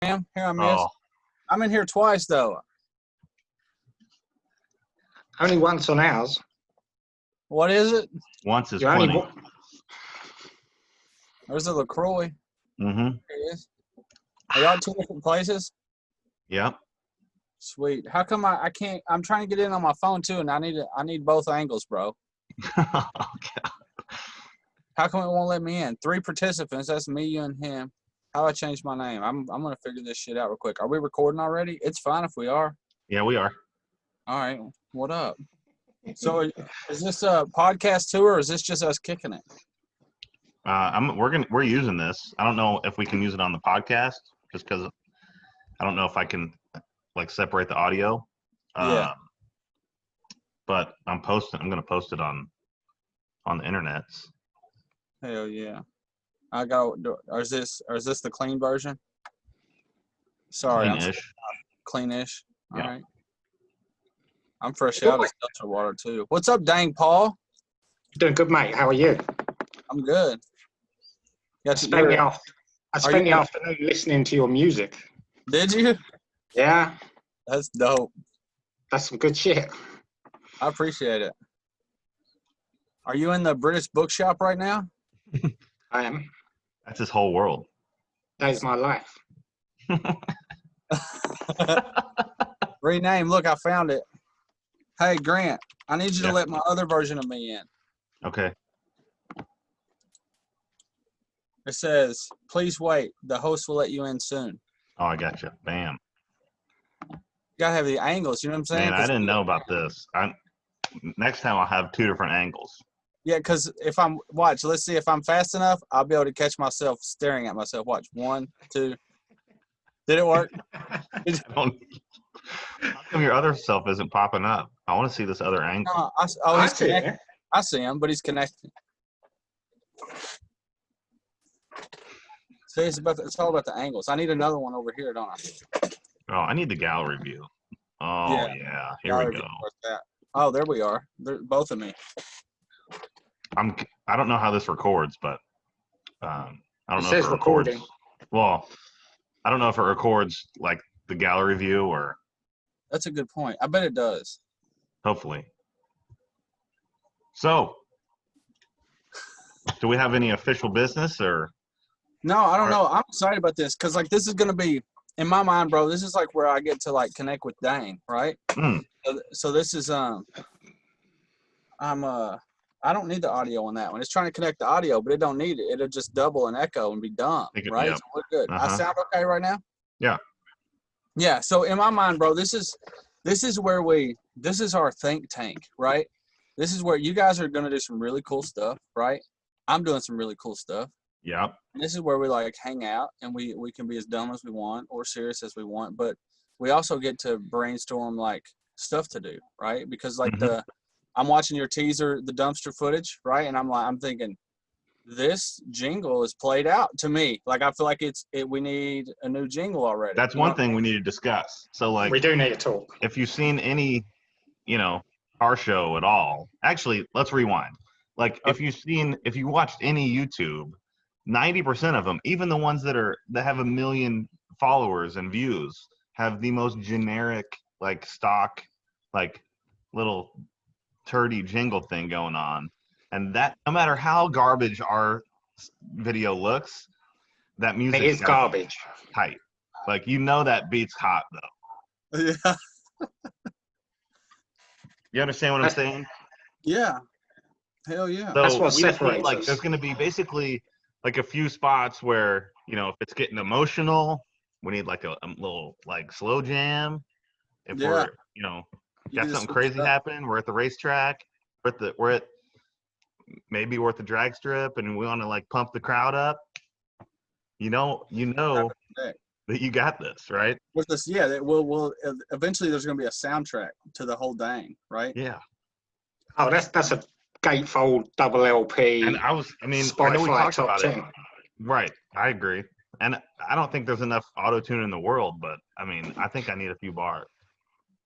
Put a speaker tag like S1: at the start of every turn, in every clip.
S1: Here I miss.
S2: Oh,
S1: I'm in here twice though.
S3: Only once on ours.
S1: What is it?
S2: once is
S3: You're only
S2: plenty.
S1: There's a LaCroix.
S2: Mm-hmm.
S1: Here it is. Are y'all two different places?
S2: Yep.
S1: Sweet. How come I can't? I'm trying to get in on my phone too, and I need both angles, bro.
S2: Okay.
S1: How come it won't let me in? 3 participants. That's me, you, and him. How do I change my name? I'm gonna figure this shit out real quick. Are we recording already? It's fine if we are.
S2: Yeah, we are.
S1: All right. What up? So is this a podcast too, or is this just us kicking it?
S2: We're using this. I don't know if we can use it on the podcast, just because I don't know if I can like separate the audio.
S1: Yeah.
S2: But I'm gonna post it on the internet.
S1: Hell yeah. I got. Or is this the clean version? Sorry,
S2: Clean-ish.
S1: Cleanish. All
S2: Yeah.
S1: right. I'm fresh out of seltzer water too. What's up, dang Paul?
S3: Doing good, mate. How are you?
S1: I'm good.
S3: I spent the afternoon listening to your music.
S1: Did you?
S3: Yeah,
S1: That's dope.
S3: that's some good shit.
S1: I appreciate it. Are you in the British bookshop right now?
S3: I am.
S2: That's his whole world.
S3: That is my life.
S1: Rename. Look, I found it. Hey, Grant, I need you to
S2: Yeah.
S1: let my other version of me in.
S2: Okay.
S1: It says, please wait. The host will let you in soon.
S2: Oh, I got you. Bam.
S1: You gotta have the angles, you know what I'm saying?
S2: Man, I didn't know about this. Next time I'll have 2 different angles.
S1: Yeah, because let's see if I'm fast enough, I'll be able to catch myself staring at myself. Watch. 1, 2. Did it work?
S2: How come your other self isn't popping up? I want to see this other angle.
S3: I
S1: He's
S3: see
S1: connected.
S3: it.
S1: I see him, but he's connected. See, it's all about the angles. I need another one over here, don't I?
S2: Oh, I need the gallery view. Oh, yeah. Here we go.
S1: Oh, there we are. They're both of me.
S2: I don't know how this records, but I don't
S3: It
S2: know
S3: says
S2: if it records.
S3: recording.
S2: Well, I don't know if it records like the gallery view or
S1: That's a good point. I bet it does.
S2: hopefully. So, do we have any official business or?
S1: No, I don't know. I'm excited about this because like this is gonna be in my mind, bro. This is like where I get to like connect with Dang, right?
S2: Mm.
S1: So this is I don't need the audio on that one. It's trying to connect the audio, but it don't need it. It'll just double and echo and be dumb, right?
S2: Yep.
S1: So we're good. I
S2: Uh-huh.
S1: sound okay right now?
S2: Yeah.
S1: Yeah. So in my mind, bro, this is our think tank, right? This is where you guys are gonna do some really cool stuff, right? I'm doing some really cool stuff.
S2: Yep.
S1: And this is where we like hang out and we can be as dumb as we want or serious as we want, but we also get to brainstorm like stuff to do, right? Because like
S2: Mhm.
S1: I'm watching your teaser, the dumpster footage, right? And I'm thinking this jingle is played out to me. Like I feel like we need a new jingle already.
S2: That's one thing we need to discuss. So like,
S3: We do need to talk.
S2: if you've seen any, car show at all, actually, let's rewind. Like if you watched any YouTube, 90% of them, even the ones that have 1 million followers and views, have the most generic, like stock, like little turdy jingle thing going on. And that, no matter how garbage our video looks, that music
S3: It is garbage.
S2: Tight. Like, that beat's hot though.
S1: Yeah.
S2: You understand what I'm saying?
S1: Yeah. Hell yeah.
S2: So
S3: That's what
S2: we just need,
S3: separates
S2: like,
S3: us.
S2: there's going to be basically like a few spots where, if it's getting emotional, we need like a little like slow jam. If we're, got something crazy happening, we're at the racetrack, we're at the drag strip, and we want to like pump the crowd up. That you got this, right?
S1: With this, yeah, we'll eventually there's gonna be a soundtrack to the whole Dang, right?
S2: Yeah.
S3: Oh, that's a gatefold double LP.
S2: And I know we
S3: Spotify
S2: talked
S3: top
S2: about
S3: 10.
S2: it. Right. I agree. And I don't think there's enough auto-tune in the world, but I think I need a few bars.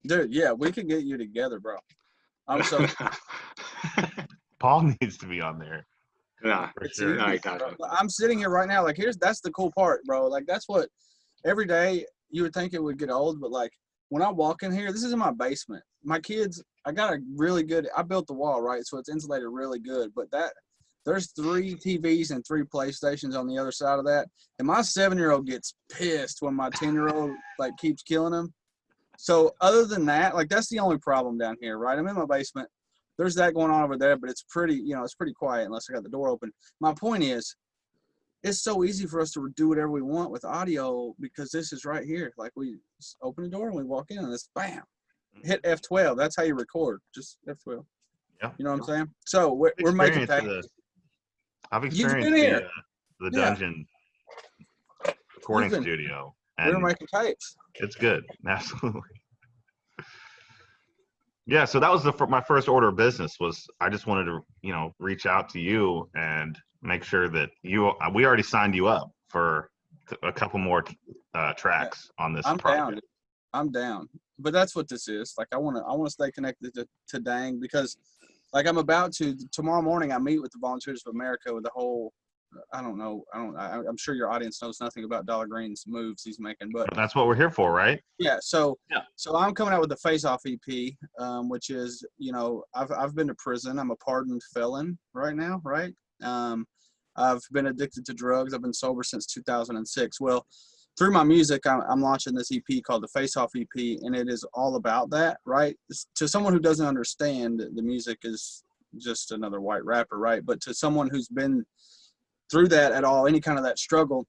S1: Dude, yeah, we can get you together, bro. I'm so
S2: Paul needs to be on there.
S3: No,
S2: for sure.
S3: No, he doesn't.
S1: I'm sitting here right now, like that's the cool part, bro. Like that's what every day you would think it would get old, but like when I walk in here, this is in my basement. My kids, I got a really good, I built the wall, right? So it's insulated really good, but there's 3 TVs and 3 PlayStations on the other side of that. And my 7-year-old gets pissed when my 10-year-old like keeps killing him. So other than that, like that's the only problem down here, right? I'm in my basement. There's that going on over there, but it's pretty, it's pretty quiet unless I got the door open. My point is, it's so easy for us to do whatever we want with audio because this is right here. Like we just open the door and we walk in and it's bam, hit F12. That's how you record, just F12.
S2: Yeah.
S1: You know what I'm saying? So we're making tapes.
S2: I've experienced the dungeon recording studio. And
S1: we were making tapes.
S2: It's good. Absolutely. Yeah. So that was my first order of business was I just wanted to, reach out to you and make sure that we already signed you up for a couple more tracks on this project.
S1: I'm down. But that's what this is. Like I want to stay connected to Dang because like I'm about to tomorrow morning I meet with the Volunteers of America with the whole I'm sure your audience knows nothing about Dolla Green's moves he's making, but
S2: that's what we're here for, right?
S1: Yeah. So I'm coming out with the Face Off EP, which is, I've been to prison. I'm a pardoned felon right now, right? I've been addicted to drugs. I've been sober since 2006. Well, through my music, I'm launching this EP called the Face Off EP, and it is all about that, right? To someone who doesn't understand, the music is just another white rapper, right? But to someone who's been through that at all, any kind of that struggle,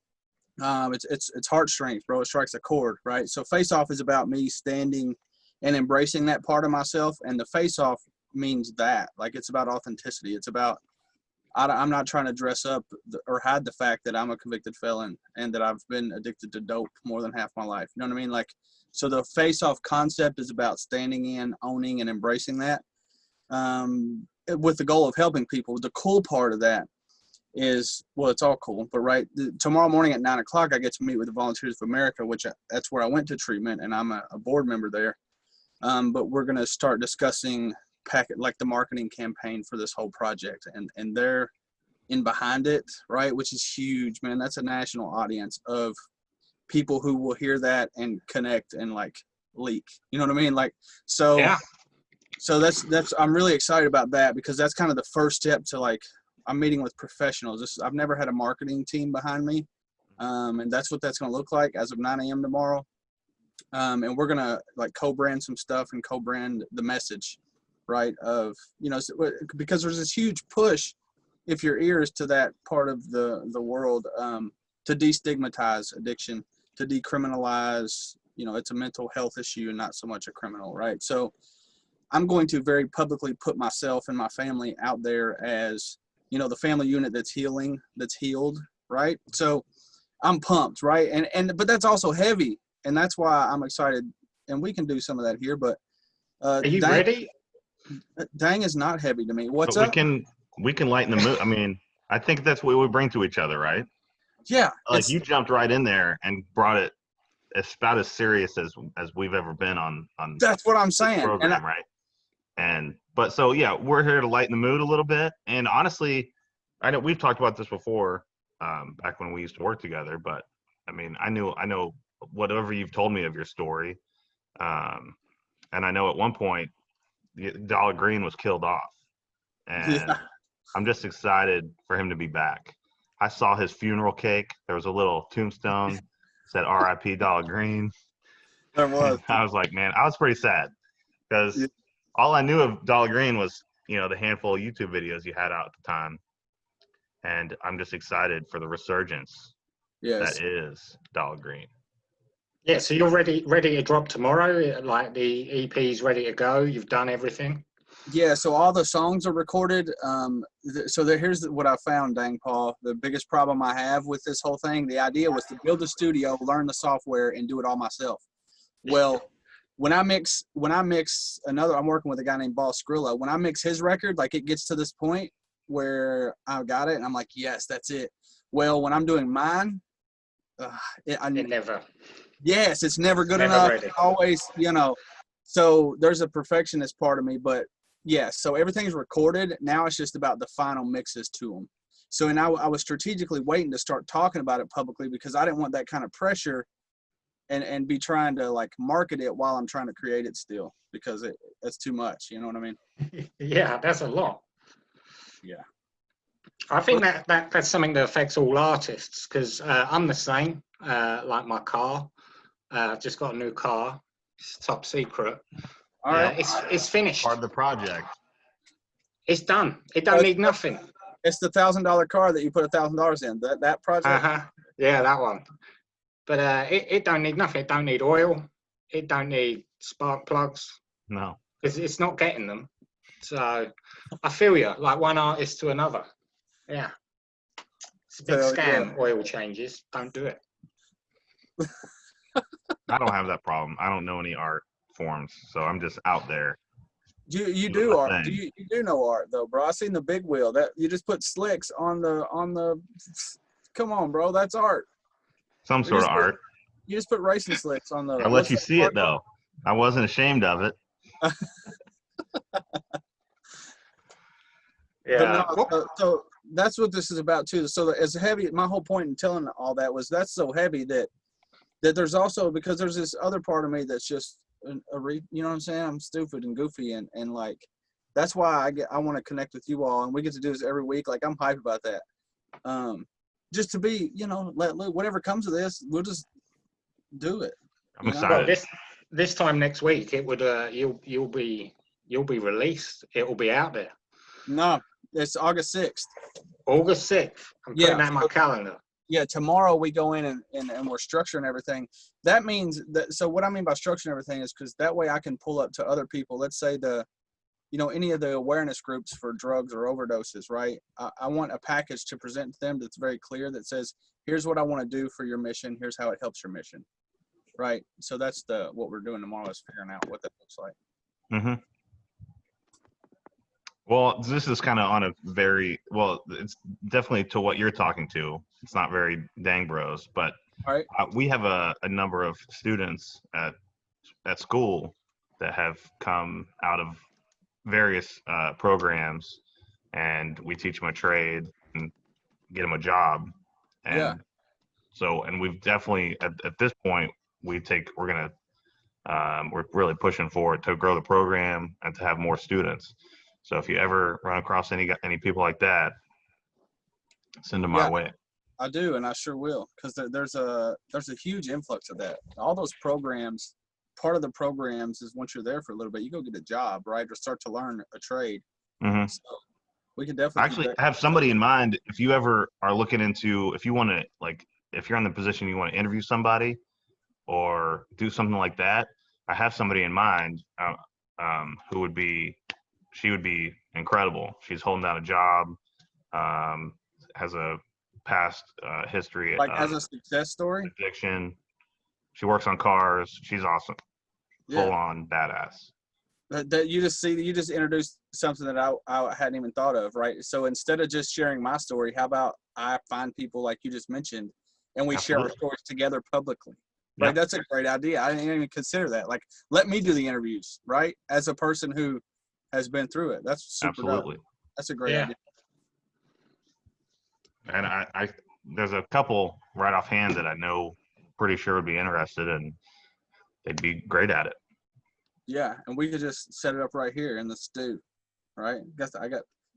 S1: it's heartstrings, bro. It strikes a chord, right? So Face Off is about me standing and embracing that part of myself, and the Face Off means that, like, it's about authenticity. It's about I'm not trying to dress up or hide the fact that I'm a convicted felon and that I've been addicted to dope more than half my life. You know what I mean? Like, so the Face Off concept is about standing in, owning, and embracing that, with the goal of helping people. The cool part of that is, well, it's all cool, but tomorrow morning at 9 o'clock, I get to meet with the Volunteers of America, that's where I went to treatment, and I'm a board member there. But we're going to start discussing the marketing campaign for this whole project, and they're in behind it, right? Which is huge, man. That's a national audience of people who will hear that and connect and like leak. You know what I mean? Like, so, yeah. So that's I'm really excited about that because that's kind of the first step to like, I'm meeting with professionals. I've never had a marketing team behind me. And that's what that's going to look like as of 9 a.m. tomorrow. And we're going to like co-brand some stuff and co-brand the message, right? Because there's this huge push, if your ear is to that part of the world, to destigmatize addiction, to decriminalize, it's a mental health issue and not so much a criminal, right? So I'm going to very publicly put myself and my family out there as, the family unit that's healed, right? So I'm pumped, right? But that's also heavy, and that's why I'm excited, and we can do some of that here, but
S3: are you ready?
S1: Dang is not heavy to me. What's
S2: but
S1: up?
S2: We can lighten the mood. I mean, I think that's what we bring to each other, right?
S1: Yeah.
S2: Like you jumped right in there and brought it. It's about as serious as we've ever been on
S1: that's what I'm saying.
S2: Program, right? But so yeah, we're here to lighten the mood a little bit. And honestly, I know we've talked about this before, back when we used to work together. But I mean, I know whatever you've told me of your story, and I know at one point, Dolla Green was killed off, and I'm just excited for him to be back. I saw his funeral cake. There was a little tombstone said "R.I.P. Dolla Green."
S1: There was.
S2: I was like, man, I was pretty sad because all I knew of Dolla Green was, the handful of YouTube videos you had out at the time. And I'm just excited for the resurgence that is Dolla Green.
S3: Yeah, so you're ready to drop tomorrow? Like the EP's ready to go? You've done everything?
S1: Yeah, so all the songs are recorded. Here's what I found, Dang Paul. The biggest problem I have with this whole thing, the idea was to build a studio, learn the software, and do it all myself. Well, when I mix I'm working with a guy named Boss Skrilla. When I mix his record, like it gets to this point where I got it and I'm like, yes, that's it. Well, when I'm doing mine,
S3: it never.
S1: Yes, it's never good
S3: never
S1: enough.
S3: Ready.
S1: Always, so there's a perfectionist part of me, but yes, so everything's recorded. Now it's just about the final mixes to them. So, and I was strategically waiting to start talking about it publicly because I didn't want that kind of pressure and be trying to like market it while I'm trying to create it still, because that's too much. You know what I mean?
S3: Yeah, that's a lot.
S1: Yeah.
S3: I think that's something that affects all artists, because I'm the same. Like my car, I've just got a new car. It's top secret.
S1: All right.
S3: It's finished.
S2: Part of the project.
S3: It's done. It don't need nothing.
S1: It's the $1,000 car that you put $1,000 in. That project.
S3: Yeah, that one. But it don't need nothing. It don't need oil. It don't need spark plugs.
S2: No.
S3: Because it's not getting them. So I feel you, like one artist to another. Yeah. It's a big scam, oil changes. Don't do it.
S2: I don't have that problem. I don't know any art forms, so I'm just out there.
S1: You do art. You do know art though, bro. I seen the big wheel that you just put slicks on the. Come on, bro. That's art.
S2: Some sort of art.
S1: You just put racing slicks on the.
S2: I'll let you see it though. I wasn't ashamed of it.
S3: Yeah.
S1: But no, so that's what this is about too. So as heavy, my whole point in telling all that was that's so heavy that there's also, because there's this other part of me that's just you know what I'm saying? I'm stupid and goofy and like that's why I want to connect with you all, and we get to do this every week. Like I'm hyped about that. Just to be, you know, let whatever comes of this, we'll just do it.
S2: I'm excited.
S3: Well, this time next week, it would you'll be released. It will be out there.
S1: No, it's August 6th.
S3: August 6th. I'm putting that in my calendar.
S1: Yeah, tomorrow we go in and we're structuring everything. That means that, so what I mean by structuring everything is because that way I can pull up to other people. Let's say any of the awareness groups for drugs or overdoses, right? I want a package to present to them that's very clear that says, here's what I want to do for your mission. Here's how it helps your mission, right? So that's what we're doing tomorrow is figuring out what that looks like.
S2: Mm-hmm. Well, this is kind of on a very, it's definitely to what you're talking to. It's not very dang bros, but
S1: right.
S2: We have a number of students at school that have come out of various programs, and we teach them a trade and get them a job. And
S1: yeah.
S2: So, and we've definitely, at this point, we're really pushing forward to grow the program and to have more students. So if you ever run across any people like that, send them my way.
S1: I do, and I sure will, because there's a huge influx of that. All those programs, part of the programs is once you're there for a little bit, you go get a job, right, or start to learn a trade.
S2: Mm-hmm.
S1: So we can definitely
S2: actually have somebody in mind if you ever are looking into, if you want to, like, if you're in the position you want to interview somebody or do something like that. I have somebody in mind who would be. She would be incredible. She's holding down a job, has a past history.
S1: Like as a success story?
S2: Addiction. She works on cars. She's awesome. Full on badass.
S1: That you just introduced something that I hadn't even thought of, right? So instead of just sharing my story, how about I find people like you just mentioned and we share our stories together publicly? Right? Yep. That's a great idea. I didn't even consider that. Like, let me do the interviews, right? As a person who has been through it. That's super
S2: absolutely
S1: dope. That's a great idea.
S2: And I there's a couple right offhand that I know pretty sure would be interested, and they'd be great at it. Yeah,
S1: and we could just set it up right here in the stew, right?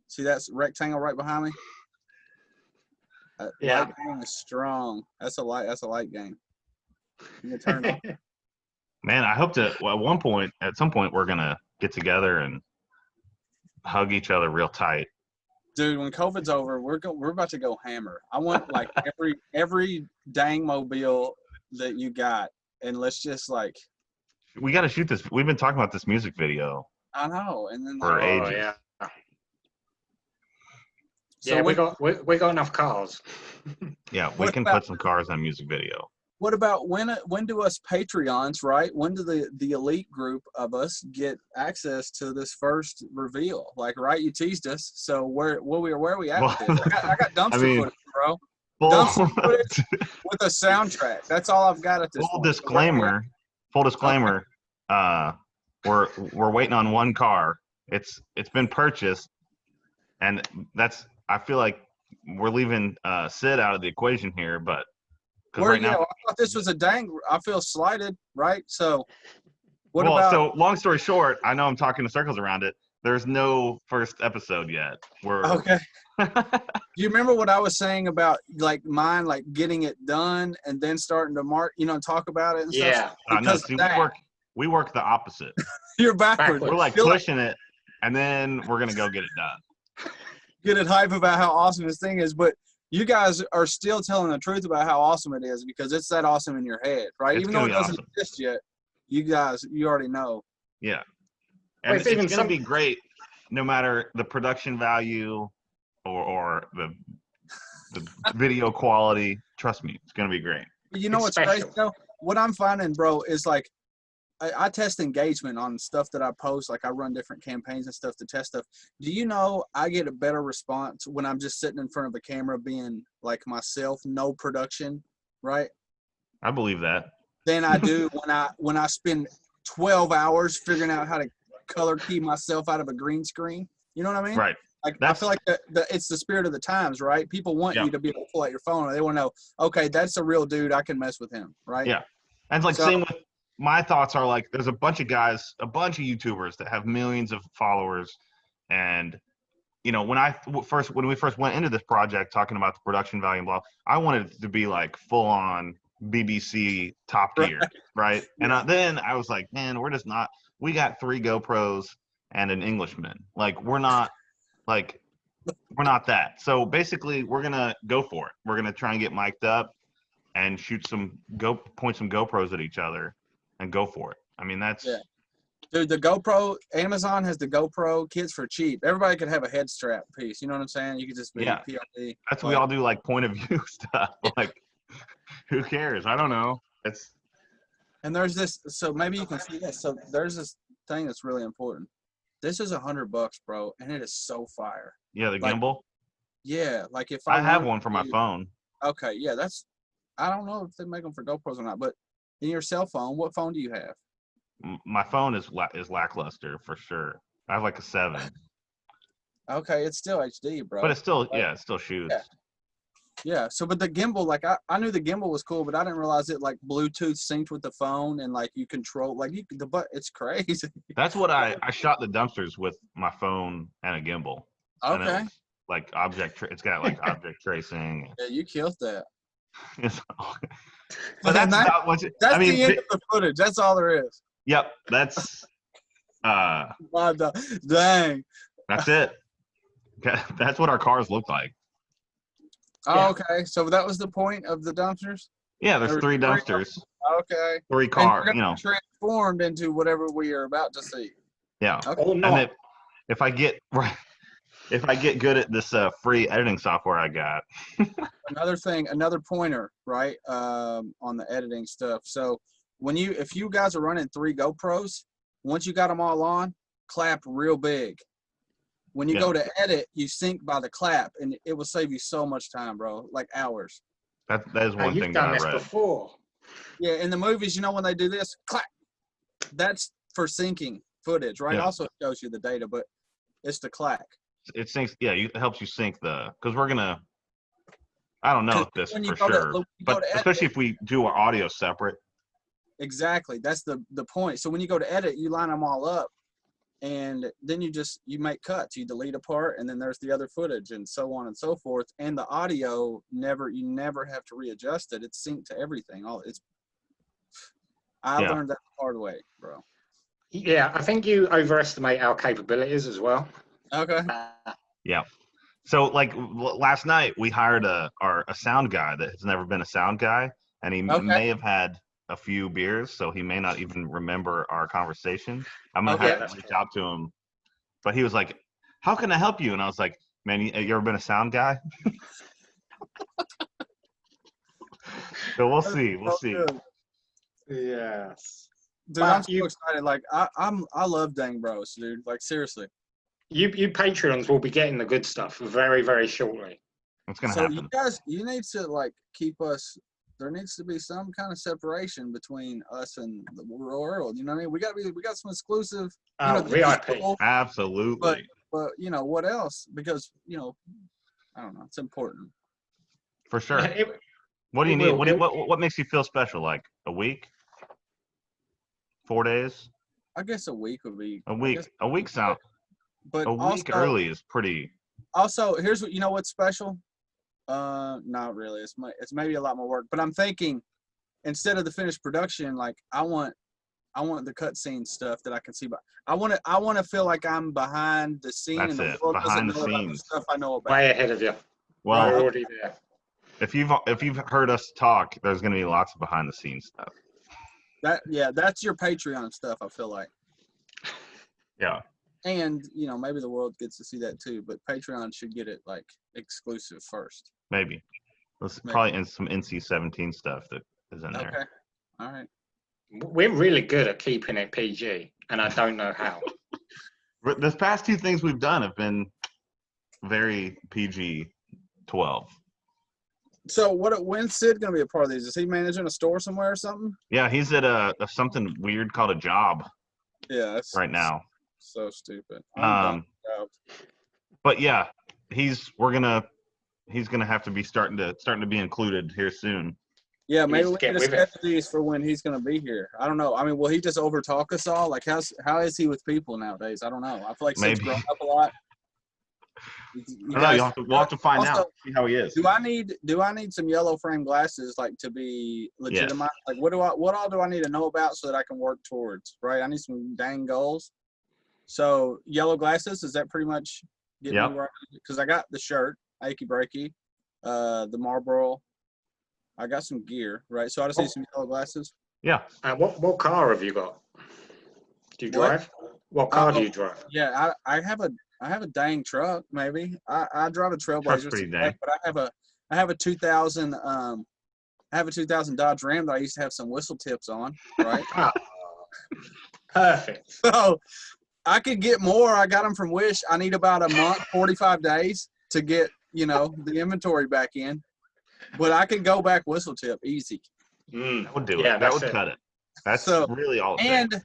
S1: See that rectangle right behind me? Light game is strong. That's a light game. You can turn it on.
S2: Man, I hope at some point, we're gonna get together and hug each other real tight.
S1: Dude, when COVID's over, we're about to go hammer. I want like every dang mobile that you got, and let's just like.
S2: We got to shoot this. We've been talking about this music video.
S1: I know, and then
S2: for ages.
S3: So yeah, we got enough cars.
S2: Yeah, we can put some cars on music video.
S1: What about when do us Patreons, right? When do the elite group of us get access to this first reveal? Like, right? You teased us. So where are we at with this? I got dumpster footage, bro. Dumpster footage with a soundtrack. That's all I've got at this point.
S2: Full disclaimer. We're waiting on one car. It's been purchased, and I feel like we're leaving Sid out of the equation here, but
S1: Where
S2: right
S1: you
S2: now,
S1: know, I thought this was a dang. I feel slighted, right? So what
S2: well,
S1: about?
S2: so long story short, I know I'm talking in circles around it. There's no first episode yet. We're
S1: Okay. Do you remember what I was saying about like mine, like getting it done and then starting to talk about it and stuff?
S3: Yeah.
S2: no,
S1: Because
S2: see,
S1: of that,
S2: we work the opposite.
S1: you're backwards.
S3: Backwards.
S2: We're like
S1: You're like,
S2: pushing it, and then we're gonna go get it done.
S1: get it hype about how awesome this thing is, but you guys are still telling the truth about how awesome it is because it's that awesome in your head, right?
S2: It's
S1: Even though
S2: gonna
S1: it
S2: be
S1: doesn't
S2: awesome.
S1: exist yet, you already know.
S2: Yeah,
S3: Well,
S2: and
S3: it's
S2: it's
S3: even
S2: gonna be great, no matter the production value or the video quality. Trust me, it's gonna be great.
S1: You know
S3: It's
S1: what's crazy
S3: special.
S1: though? What I'm finding, bro, is like I test engagement on stuff that I post. Like I run different campaigns and stuff to test stuff. Do you know I get a better response when I'm just sitting in front of a camera being like myself, no production, right?
S2: I believe that.
S1: Than I do when I spend 12 hours figuring out how to color key myself out of a green screen. You know what I mean?
S2: Right.
S1: Like I
S2: That's
S1: feel like it's the spirit of the times, right? People want
S2: Yeah.
S1: you to be able to pull out your phone. They want to know, okay, that's a real dude. I can mess with him, right?
S2: Yeah. And it's like
S1: So-
S2: same with my thoughts are like there's a bunch of guys, a bunch of YouTubers that have millions of followers, and you know when we first went into this project talking about the production value and blah, I wanted it to be like full on BBC Top Gear, right? And then I was like, man, we're just not. We got 3 GoPros and an Englishman. Like we're not that. So basically, we're gonna go for it. We're gonna try and get mic'd up and point some GoPros at each other and go for it. I mean, that's
S1: Dude, the GoPro, Amazon has the GoPro kits for cheap. Everybody could have a head strap piece. You know what I'm saying? You could just be POV.
S2: that's what we all do, like point of view stuff. Like, who cares? I don't know. It's
S1: And there's this, so maybe you can see this. So there's this thing that's really important. This is $100, bro, and it is so fire.
S2: the gimbal.
S1: Yeah, like if
S2: I have
S1: wanted
S2: one for my
S1: to-
S2: phone.
S1: Okay, yeah, I don't know if they make them for GoPros or not, but in your cell phone, what phone do you have?
S2: My phone is lackluster for sure. I have like a 7,
S1: Okay, it's still HD, bro.
S2: but it still shoots.
S1: Yeah. So, but the gimbal, like I knew the gimbal was cool, but I didn't realize it like Bluetooth synced with the phone and like you control it's crazy.
S2: That's what I shot the dumpsters with my phone and a gimbal. And it
S1: Okay.
S2: was like it's got like object tracing.
S1: Yeah, you killed that.
S2: But that's about what's.
S1: That's
S2: I mean,
S1: the end of the footage. That's all there is.
S2: Yep, that's
S1: Dang.
S2: that's it. That's what our cars look like.
S1: Oh, okay. So that was the point of the dumpsters?
S2: Yeah, there's
S1: There was
S2: 3
S1: 3
S2: dumpsters,
S1: Okay.
S2: 3
S1: And
S2: cars.
S1: you're
S2: You know,
S1: transformed into whatever we are about to see.
S2: yeah.
S1: Okay.
S3: Or
S2: And
S3: not.
S2: if I get good at this free editing software I got,
S1: Another pointer, right? On the editing stuff. So if you guys are running 3 GoPros, once you got them all on, clap real big. When you go to edit, you sync by the clap, and it will save you so much time, bro. Like hours.
S2: that is one
S3: You've
S2: thing that
S3: done
S2: I
S3: this
S2: read.
S3: before.
S1: Yeah, in the movies, when they do this, clap. That's for syncing footage, right?
S2: Yeah.
S1: Also it shows you the data, but it's the clack.
S2: It syncs. Yeah, it helps you sync because we're gonna. I don't know if this
S1: When you
S2: for
S1: go to-
S2: sure,
S1: when you go
S2: but
S1: to edit-
S2: especially if we do our audio separate.
S1: Exactly. That's the point. So when you go to edit, you line them all up, and then you make cuts. You delete a part, and then there's the other footage, and so on and so forth. And the audio you never have to readjust it. It's synced to everything. I learned that the hard way, bro.
S3: Yeah, I think you overestimate our capabilities as well.
S1: Okay.
S2: Yeah. So like last night we hired a sound guy that has never been a sound guy, and he may have had a few beers, so he may not even remember our conversation. I'm gonna have to reach out to him, but he was like, "How can I help you?" And I was like, "Man, you ever been a sound guy?" So we'll see. We'll see.
S1: Good.
S3: Yes.
S1: Dude, I'm so excited. Like I love Dang Bros, dude. Like seriously.
S3: You Patreons will be getting the good stuff very, very shortly.
S2: What's gonna
S1: So
S2: happen?
S1: you guys, you need to like keep us. There needs to be some kind of separation between us and the world. You know what I mean? We got some exclusive.
S3: VIP.
S2: Absolutely.
S1: But what else? Because I don't know. It's important.
S2: For sure. What do you
S3: It
S2: need?
S3: will.
S2: What makes you feel special? Like a week? 4 days?
S1: I guess a week would be.
S2: A week? A week sound.
S1: But
S2: A week
S1: also,
S2: early is pretty.
S1: here's what you know. What's special? Not really. It's maybe a lot more work. But I'm thinking, instead of the finished production, like I want the cutscene stuff that I can see. But I want to feel like I'm behind the scene,
S2: That's
S1: and the
S2: it.
S1: world
S2: Behind
S1: doesn't
S2: the
S1: know about the
S2: scenes.
S1: stuff I know about.
S3: Way ahead of you.
S2: Well,
S3: You're already there.
S2: if you've heard us talk, there's going to be lots of behind the scenes stuff.
S1: That's your Patreon stuff. I feel like.
S2: Yeah.
S1: And maybe the world gets to see that too. But Patreon should get it like exclusive first.
S2: Maybe. Let's
S1: Maybe.
S2: probably in some NC-17 stuff that is in there.
S1: Okay. All right.
S3: We're really good at keeping it PG, and I don't know how.
S2: The past 2 things we've done have been very PG-12.
S1: So when's Sid gonna be a part of these? Is he managing a store somewhere or something?
S2: Yeah, he's at a something weird called a job
S1: Yeah, that's
S2: right now.
S1: so stupid. I'm done.
S2: But yeah, he's gonna have to be starting to be included here soon.
S1: Yeah, maybe
S3: needs
S1: we
S3: to get
S1: need to
S3: with it.
S1: schedule these for when he's gonna be here. I don't know. I mean, will he just overtalk us all? Like, how is he with people nowadays? I don't know. I feel like Sid's
S2: Maybe.
S1: grown up a lot.
S2: I don't know. We'll have to find
S1: also,
S2: out. See how he is.
S1: Do I need some yellow frame glasses like to be legitimate? Like what all do I need to know about so that I can work towards, right? I need some dang goals. So yellow glasses, is that pretty much getting me right? Because I got the shirt, achy breaky, the Marlboro. I got some gear, right? So I just need some yellow glasses.
S2: Yeah.
S3: What car have you got? Do you drive? What car do you drive?
S1: Yeah, I have a dang truck. Maybe I drive a Trailblazer,
S2: pretty dang.
S1: but I have a 2000 Dodge Ram that I used to have some whistle tips on, right?
S3: Perfect.
S1: So I could get more. I got them from Wish. I need about a month, 45 days to get the inventory back in, but I can go back whistle tip easy.
S2: That would do it. That would cut it. That's really all.
S1: And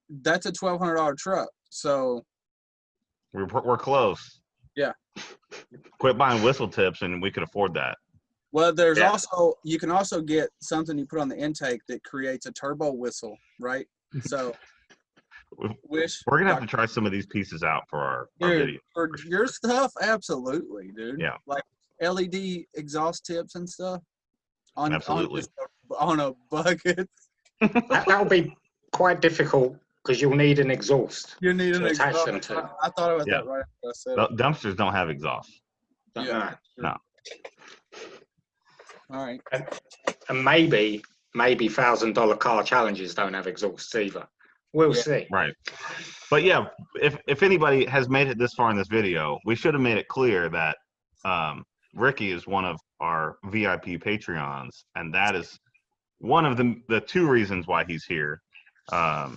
S1: that's a $1,200 truck. So
S2: we're close.
S1: Yeah.
S2: Quit buying whistle tips, and we could afford that.
S1: Well, you can also get something you put on the intake that creates a turbo whistle, right? So
S2: we're gonna have to try some of these pieces out for our video.
S1: For your stuff, absolutely, dude.
S2: Yeah.
S1: Like LED exhaust tips and stuff.
S2: Absolutely.
S1: On a bucket.
S3: That'll be quite difficult because you'll need an exhaust.
S1: You need an
S3: attach
S1: exhaust.
S3: them to.
S1: I thought about that right after I said it.
S2: Dumpsters don't have exhaust.
S1: Yeah.
S2: No.
S1: All right.
S3: And maybe $1,000 car challenges don't have exhausts either. We'll see.
S2: Right. But yeah, if anybody has made it this far in this video, we should have made it clear that Ricky is one of our VIP Patreons, and that is one of the 2 reasons why he's here.
S1: I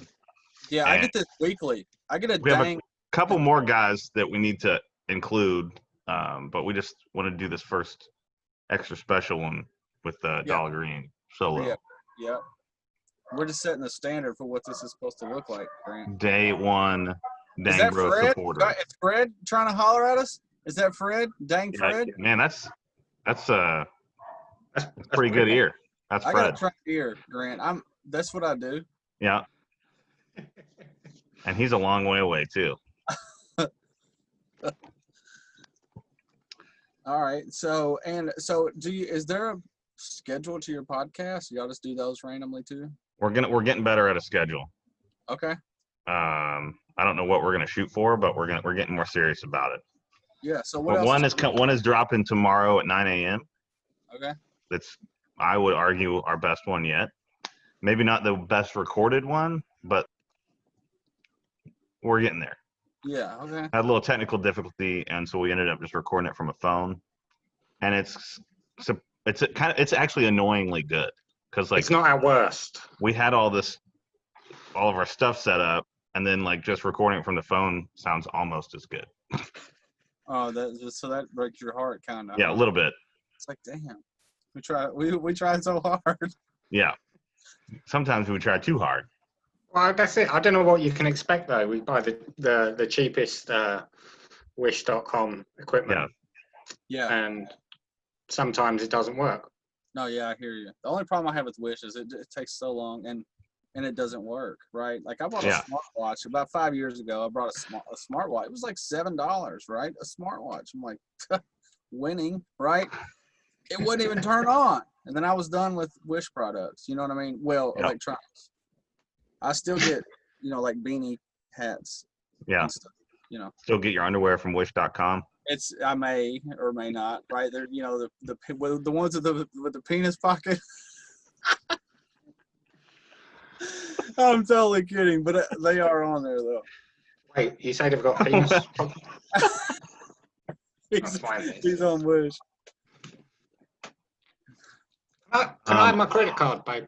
S1: get this weekly.
S2: We have a couple more guys that we need to include, but we just want to do this first extra special one with Dolla Green solo.
S1: Yeah. We're just setting the standard for what this is supposed to look like, Grant.
S2: Day 1, dang bro supporter.
S1: Is Fred trying to holler at us? Is that Fred? Dang Fred?
S2: Man, that's pretty good ear. That's Fred.
S1: I got a track ear, Grant. That's what I do.
S2: Yeah. And he's a long way away too.
S1: All right. So is there a schedule to your podcast? Y'all just do those randomly too?
S2: We're getting better at a schedule.
S1: Okay.
S2: I don't know what we're gonna shoot for, but we're getting more serious about it.
S1: Yeah. So
S2: one is dropping tomorrow at 9 a.m.
S1: Okay.
S2: That's, I would argue, our best one yet. Maybe not the best recorded one, but we're getting there.
S1: Yeah. Okay.
S2: Had a little technical difficulty, and so we ended up just recording it from a phone. And it's actually annoyingly good because
S3: it's not our worst.
S2: We had all of our stuff set up, and then just recording it from the phone sounds almost as good.
S1: Oh, so that breaks your heart, kind of.
S2: Yeah, a little bit.
S1: It's like, damn, we tried so hard.
S2: Yeah, sometimes we try too hard.
S3: Well, that's it. I don't know what you can expect though. We buy the cheapest Wish.com equipment.
S1: Yeah.
S3: And sometimes it doesn't work.
S1: No, yeah, I hear you. The only problem I have with Wish is it takes so long and it doesn't work, right? Like I bought a smartwatch about 5 years ago. I brought a smartwatch. It was like $7, right? A smartwatch. I'm like, winning, right? It wouldn't even turn on. And then I was done with Wish products. You know what I mean? Well, electronics. I still get, like beanie hats.
S2: Yeah.
S1: And stuff,
S2: Still get your underwear from wish.com.
S1: I may or may not, right? They're, the ones with the penis pocket. I'm totally kidding, but they are on there though.
S3: Wait, you say they've got penis?
S1: He's on Wish.
S3: Can I have my credit card, babe?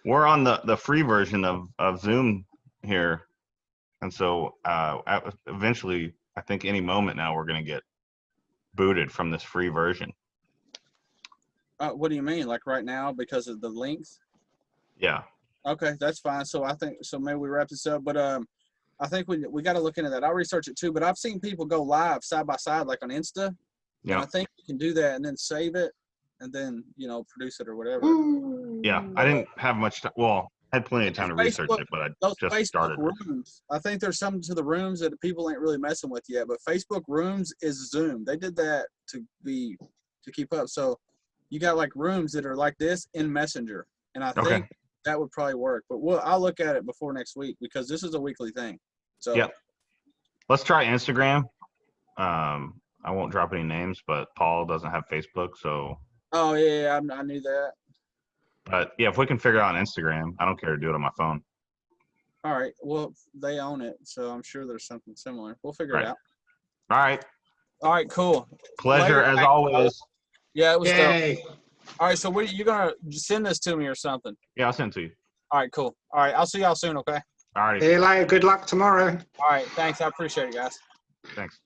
S2: We're on the free version of Zoom here. And so eventually, I think any moment now, we're going to get booted from this free version.
S1: What do you mean? Like right now because of the length?
S2: Yeah.
S1: Okay, that's fine. So maybe we wrap this up. But I think we got to look into that. I'll research it too. But I've seen people go live side by side, like on Insta. Yeah. And I think you can do that and then save it and then, produce it or whatever.
S2: Yeah. I didn't have much time. Well, I had plenty of time to research it, but I just
S1: Facebook
S2: started.
S1: Rooms, I think there's something to the rooms that people ain't really messing with yet. But Facebook Rooms is Zoom. They did that to keep up. So you got like rooms that are like this in Messenger. And I think that would probably work. But I'll look at it before next week because this is a weekly thing. So
S2: yeah. Let's try Instagram. I won't drop any names, but Paul doesn't have Facebook, so.
S1: Oh yeah, I knew that.
S2: But yeah, if we can figure it out on Instagram, I don't care to do it on my phone.
S1: All right. Well, they own it, so I'm sure there's something similar. We'll figure it out.
S2: All right.
S1: All right. Cool.
S2: Pleasure as always.
S1: Yeah, it was dope. All right. So you're gonna send this to me or something?
S2: Yeah, I'll send it to you.
S1: All right. Cool. All right. I'll see y'all soon. Okay.
S2: All right.
S3: See you later. Good luck tomorrow.
S1: All right. Thanks. I appreciate it, guys.
S2: Thanks.